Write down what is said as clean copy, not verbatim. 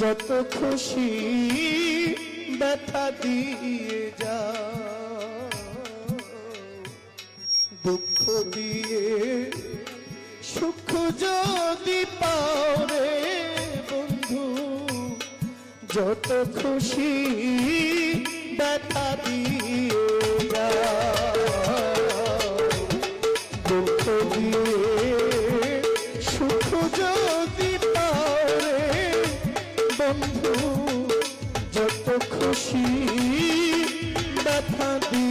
যত খুশি ব্যথা দিয়ে যা, দুঃখ দিয়ে সুখ যদি পাও রে বন্ধু, যত খুশি ব্যথা দিয়ে যা, দুঃখ দিয়ে সুখ যদি পাও রে বন্ধু, যত খুশি ব্যথা দিয়ে